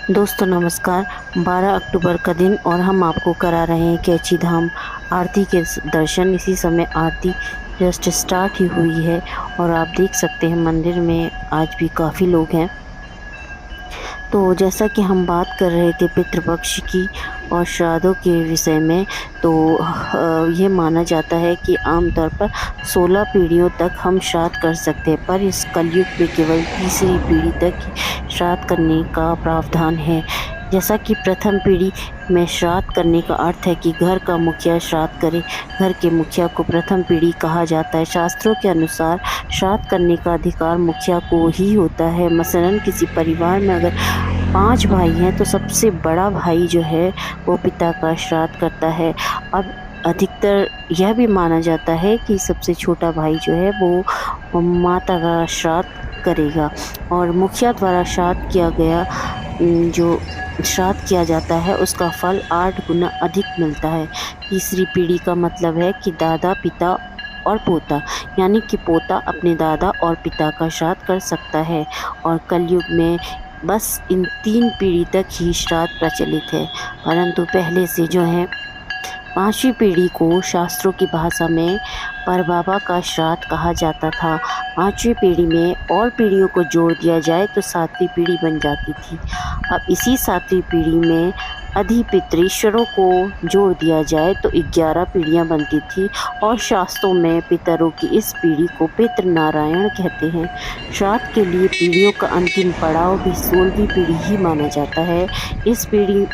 दोस्तों नमस्कार। 12 अक्टूबर का दिन और हम आपको करा रहे हैं कैची धाम आरती के दर्शन। इसी समय आरती जस्ट स्टार्ट ही हुई है और आप देख सकते हैं मंदिर में आज भी काफ़ी लोग हैं। तो जैसा कि हम बात कर रहे थे पितृपक्ष की और श्राद्धों के विषय में, तो ये माना जाता है कि आमतौर पर 16 पीढ़ियों तक हम श्राद्ध कर सकते हैं, पर इस कलयुग में केवल तीसरी पीढ़ी तक ही श्राद्ध करने का प्रावधान है। जैसा कि प्रथम पीढ़ी में श्राद्ध करने का अर्थ है कि घर का मुखिया श्राद्ध करे। घर के मुखिया को प्रथम पीढ़ी कहा जाता है। शास्त्रों के अनुसार श्राद्ध करने का अधिकार मुखिया को ही होता है। मसलन किसी परिवार में अगर 5 भाई हैं तो सबसे बड़ा भाई जो है वो पिता का श्राद्ध करता है। अब अधिकतर यह भी माना जाता है कि सबसे छोटा भाई जो है वो माता का श्राद्ध करेगा और मुखिया द्वारा श्राद्ध किया गया जो श्राद्ध किया जाता है उसका फल 8 गुना अधिक मिलता है। तीसरी पीढ़ी का मतलब है कि दादा, पिता और पोता, यानी कि पोता अपने दादा और पिता का श्राद्ध कर सकता है। और कलयुग में बस इन 3 पीढ़ी तक ही श्राद्ध प्रचलित है, परंतु पहले से जो है 5वीं पीढ़ी को शास्त्रों की भाषा में परबाबा का श्राद्ध कहा जाता था। 5वीं पीढ़ी में और पीढ़ियों को जोड़ दिया जाए तो 7वीं पीढ़ी बन जाती थी। अब इसी 7वीं पीढ़ी में अधिपितृश्वरों को जोड़ दिया जाए तो 11 पीढ़ियां बनती थी और शास्त्रों में पितरों की इस पीढ़ी को पितृ नारायण कहते हैं। श्राद्ध के लिए पीढ़ियों का अंतिम पड़ाव भी 16वीं पीढ़ी ही माना जाता है। इस पीढ़ी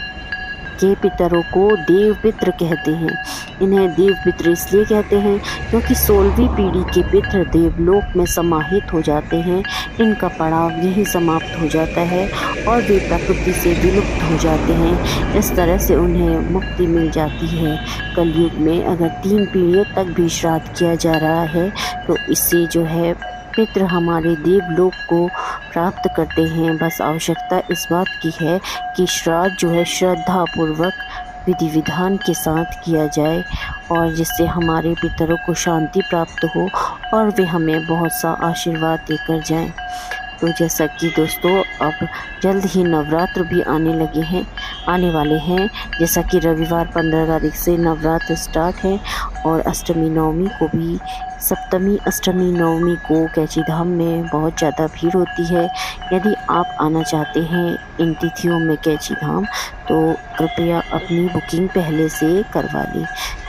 के पितरों को देव पितृ कहते हैं। इन्हें देव पितृ इसलिए कहते हैं क्योंकि 16वीं पीढ़ी के पितृ देवलोक में समाहित हो जाते हैं। इनका पड़ाव यही समाप्त हो जाता है और वे प्रकृति से विलुप्त हो जाते हैं। इस तरह से उन्हें मुक्ति मिल जाती है। कलयुग में अगर 3 पीढ़ियों तक भी श्राद्ध किया जा रहा है तो इससे जो है पितृ हमारे देवलोक को प्राप्त करते हैं। बस आवश्यकता इस बात की है कि श्राद्ध जो है श्रद्धापूर्वक विधि विधान के साथ किया जाए और जिससे हमारे पितरों को शांति प्राप्त हो और वे हमें बहुत सा आशीर्वाद देकर जाएं। तो जैसा कि दोस्तों अब जल्द ही नवरात्र भी आने वाले हैं। जैसा कि रविवार 15 तारीख से नवरात्र स्टार्ट है और अष्टमी नवमी को भी, सप्तमी अष्टमी नवमी को कैची धाम में बहुत ज़्यादा भीड़ होती है। यदि आप आना चाहते हैं इन तिथियों में कैची धाम तो कृपया अपनी बुकिंग पहले से करवा लें।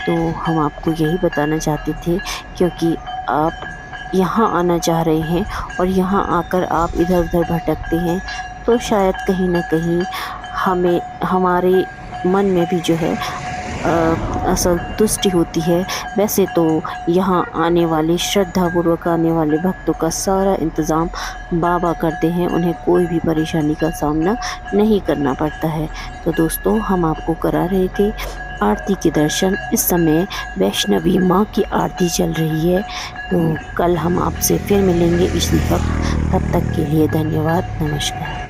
तो हम आपको यही बताना चाहते थे क्योंकि आप यहाँ आना चाह रहे हैं और यहाँ आकर आप इधर उधर भटकते हैं तो शायद कहीं ना कहीं हमारे मन में भी जो है असंतुष्टि होती है। वैसे तो यहाँ आने वाले श्रद्धापूर्वक आने वाले भक्तों का सारा इंतज़ाम बाबा करते हैं, उन्हें कोई भी परेशानी का सामना नहीं करना पड़ता है। तो दोस्तों हम आपको करा रहे थे आरती के दर्शन। इस समय वैष्णवी माँ की आरती चल रही है। तो कल हम आपसे फिर मिलेंगे इसी वक्त। तब तक के लिए धन्यवाद, नमस्कार।